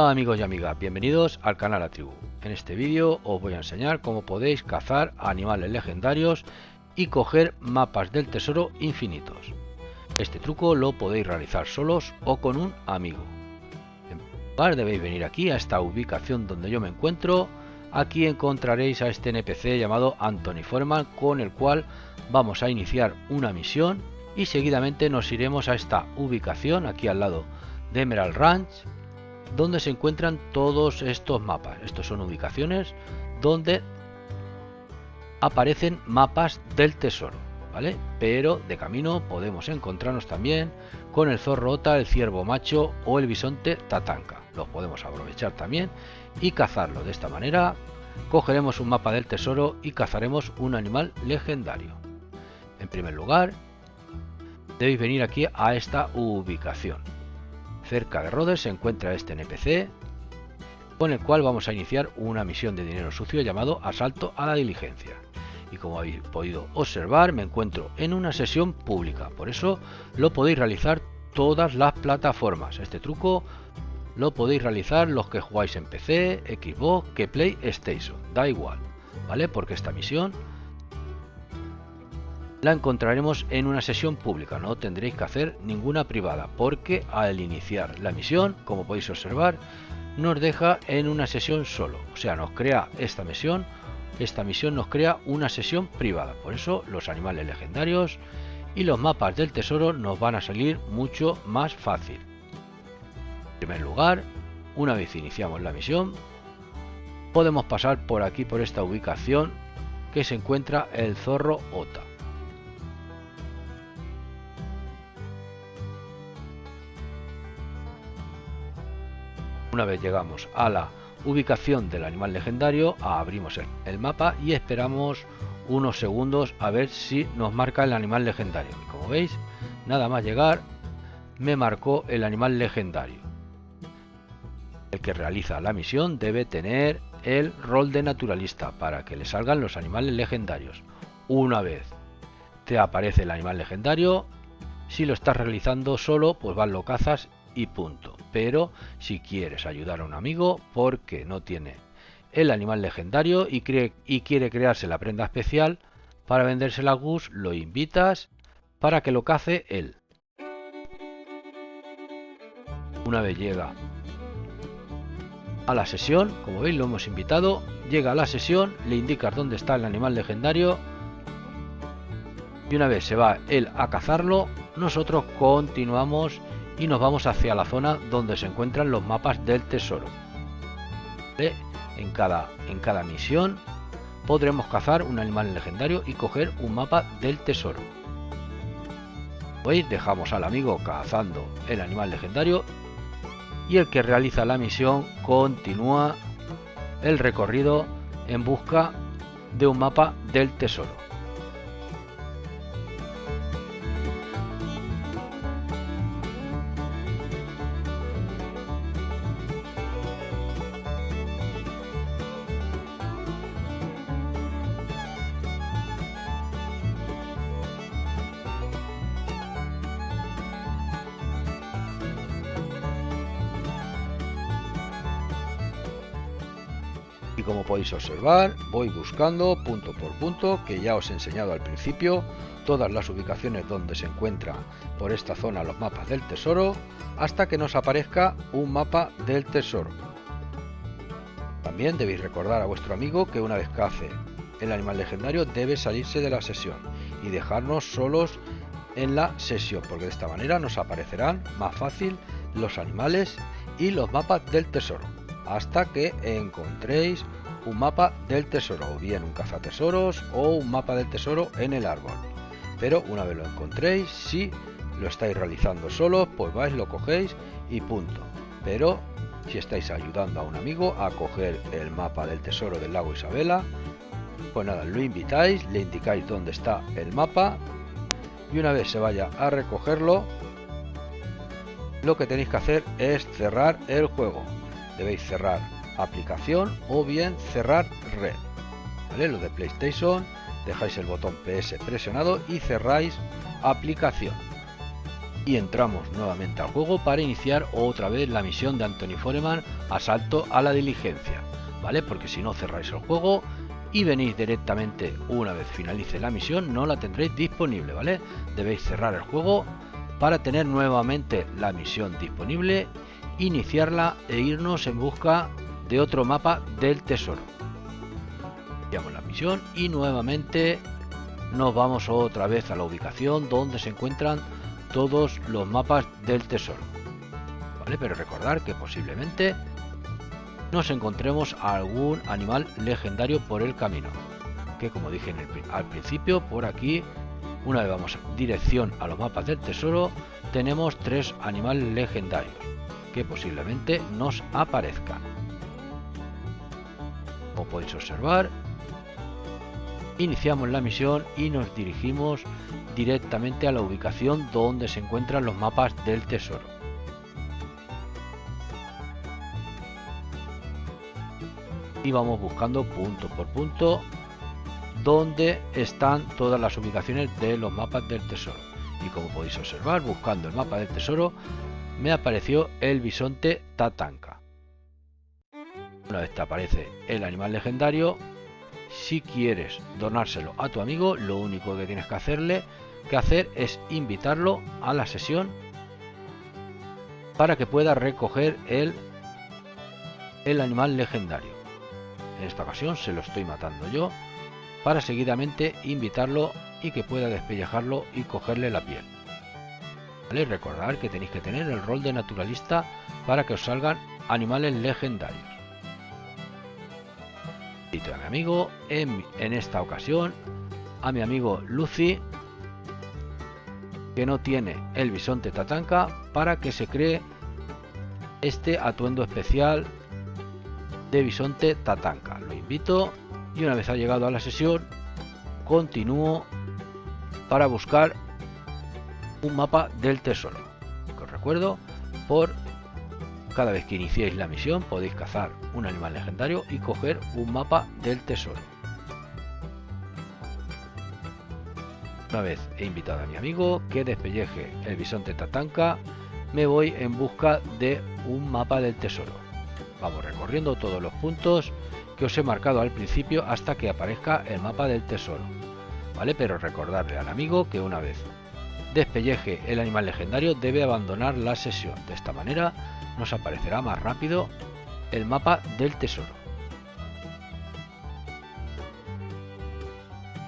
Hola amigos y amigas, bienvenidos al canal La Tribu. En este vídeo os voy a enseñar cómo podéis cazar animales legendarios y coger mapas del tesoro infinitos. Este truco lo podéis realizar solos o con un amigo. En primer lugar debéis venir aquí a esta ubicación donde yo me encuentro. Aquí encontraréis a este NPC llamado Anthony Foreman, con el cual vamos a iniciar una misión y seguidamente nos iremos a esta ubicación aquí al lado de Emerald Ranch, donde se encuentran todos estos mapas. Estos son ubicaciones donde aparecen mapas del tesoro, ¿vale? Pero de camino podemos encontrarnos también con el zorro ota, el ciervo macho o el bisonte tatanka. Los podemos aprovechar también y cazarlo. De esta manera cogeremos un mapa del tesoro y cazaremos un animal legendario. En primer lugar debéis venir aquí a esta ubicación. Cerca de Rhodes se encuentra este NPC, con el cual vamos a iniciar una misión de dinero sucio llamado Asalto a la Diligencia. Y como habéis podido observar, me encuentro en una sesión pública, por eso lo podéis realizar todas las plataformas. Este truco lo podéis realizar los que jugáis en PC, Xbox, que PlayStation, da igual, ¿vale? Porque esta misión la encontraremos en una sesión pública, no tendréis que hacer ninguna privada, porque al iniciar la misión, como podéis observar, nos deja en una sesión solo, o sea, nos crea esta misión nos crea una sesión privada. Por eso los animales legendarios y los mapas del tesoro nos van a salir mucho más fácil. En primer lugar, una vez iniciamos la misión, podemos pasar por aquí, por esta ubicación que se encuentra el zorro ota. Una vez llegamos a la ubicación del animal legendario, abrimos el mapa y esperamos unos segundos a ver si nos marca el animal legendario. Y como veis, nada más llegar me marcó el animal legendario. El que realiza la misión debe tener el rol de naturalista para que le salgan los animales legendarios. Una vez te aparece el animal legendario, si lo estás realizando solo, pues vas, lo cazas y punto. Pero si quieres ayudar a un amigo porque no tiene el animal legendario y quiere crearse la prenda especial para vendérsela a Gus, lo invitas para que lo cace él. Una vez llega a la sesión, como veis lo hemos invitado, llega a la sesión, le indicas dónde está el animal legendario y una vez se va él a cazarlo, nosotros continuamos y nos vamos hacia la zona donde se encuentran los mapas del tesoro. En cada misión podremos cazar un animal legendario y coger un mapa del tesoro. Hoy dejamos al amigo cazando el animal legendario y el que realiza la misión continúa el recorrido en busca de un mapa del tesoro. Y como podéis observar, voy buscando punto por punto, que ya os he enseñado al principio, todas las ubicaciones donde se encuentran por esta zona los mapas del tesoro, hasta que nos aparezca un mapa del tesoro. También debéis recordar a vuestro amigo que una vez cace el animal legendario debe salirse de la sesión y dejarnos solos en la sesión, porque de esta manera nos aparecerán más fácil los animales y los mapas del tesoro, hasta que encontréis un mapa del tesoro, o bien un cazatesoros o un mapa del tesoro en el árbol. Pero una vez lo encontréis, si lo estáis realizando solos, pues vais, lo cogéis y punto. Pero si estáis ayudando a un amigo a coger el mapa del tesoro del lago Isabela, pues nada, lo invitáis, le indicáis dónde está el mapa y una vez se vaya a recogerlo, lo que tenéis que hacer es cerrar el juego. Debéis cerrar aplicación o bien cerrar red, ¿vale? Lo de PlayStation, dejáis el botón PS presionado y cerráis aplicación. y entramos nuevamente al juego para iniciar otra vez la misión de Anthony Foreman, asalto a la diligencia, ¿vale? Porque si no cerráis el juego y venís directamente una vez finalice la misión, no la tendréis disponible, ¿vale? Debéis cerrar el juego para tener nuevamente la misión disponible, iniciarla e irnos en busca de otro mapa del tesoro. Iniciamos la misión y nuevamente nos vamos otra vez a la ubicación donde se encuentran todos los mapas del tesoro, ¿vale? Pero recordar que posiblemente nos encontremos algún animal legendario por el camino, que como dije al principio, por aquí, una vez vamos dirección a los mapas del tesoro, tenemos 3 animales legendarios que posiblemente nos aparezcan. Como podéis observar, iniciamos la misión y nos dirigimos directamente a la ubicación donde se encuentran los mapas del tesoro. Y vamos buscando punto por punto donde están todas las ubicaciones de los mapas del tesoro. Y como podéis observar, buscando el mapa del tesoro, me apareció el bisonte Tatanka. Una vez te aparece el animal legendario, si quieres donárselo a tu amigo, lo único que tienes que hacer es invitarlo a la sesión para que pueda recoger el animal legendario. En esta ocasión se lo estoy matando yo para seguidamente invitarlo y que pueda despellejarlo y cogerle la piel. ¿Vale? Recordad que tenéis que tener el rol de naturalista para que os salgan animales legendarios. A mi amigo, en esta ocasión, a mi amigo Lucy, que no tiene el bisonte Tatanka, para que se cree este atuendo especial de bisonte Tatanka. Lo invito y una vez ha llegado a la sesión, continúo para buscar un mapa del tesoro. Que os recuerdo, cada vez que iniciéis la misión podéis cazar un animal legendario y coger un mapa del tesoro. Una vez he invitado a mi amigo que despelleje el bisonte Tatanka, me voy en busca de un mapa del tesoro. Vamos recorriendo todos los puntos que os he marcado al principio hasta que aparezca el mapa del tesoro, ¿vale? Pero recordarle al amigo que una vez despelleje el animal legendario debe abandonar la sesión. De esta manera nos aparecerá más rápido el mapa del tesoro.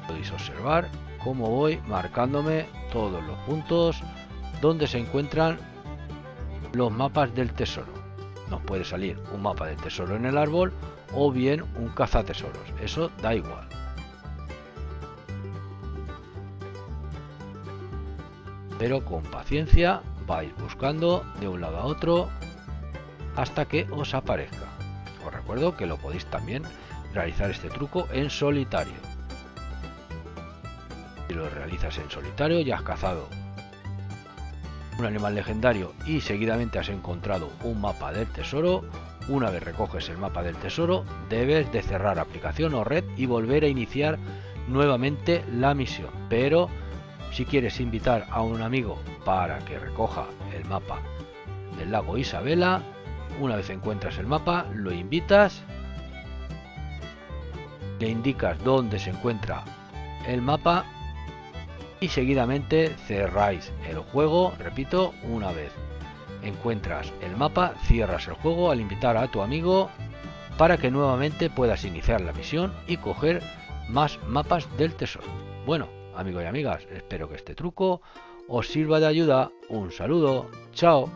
Podéis observar cómo voy marcándome todos los puntos donde se encuentran los mapas del tesoro. Nos puede salir un mapa del tesoro en el árbol o bien un cazatesoros, eso da igual. Pero con paciencia vais buscando de un lado a otro hasta que os aparezca. Os recuerdo que lo podéis también realizar este truco en solitario. Si lo realizas en solitario ya has cazado un animal legendario y seguidamente has encontrado un mapa del tesoro. Una vez recoges el mapa del tesoro, debes de cerrar aplicación o red y volver a iniciar nuevamente la misión. Pero si quieres invitar a un amigo para que recoja el mapa del lago Isabela, una vez encuentras el mapa, lo invitas, le indicas dónde se encuentra el mapa y seguidamente cerráis el juego. Repito, una vez encuentras el mapa, cierras el juego al invitar a tu amigo para que nuevamente puedas iniciar la misión y coger más mapas del tesoro. Bueno, amigos y amigas, espero que este truco os sirva de ayuda. Un saludo, chao.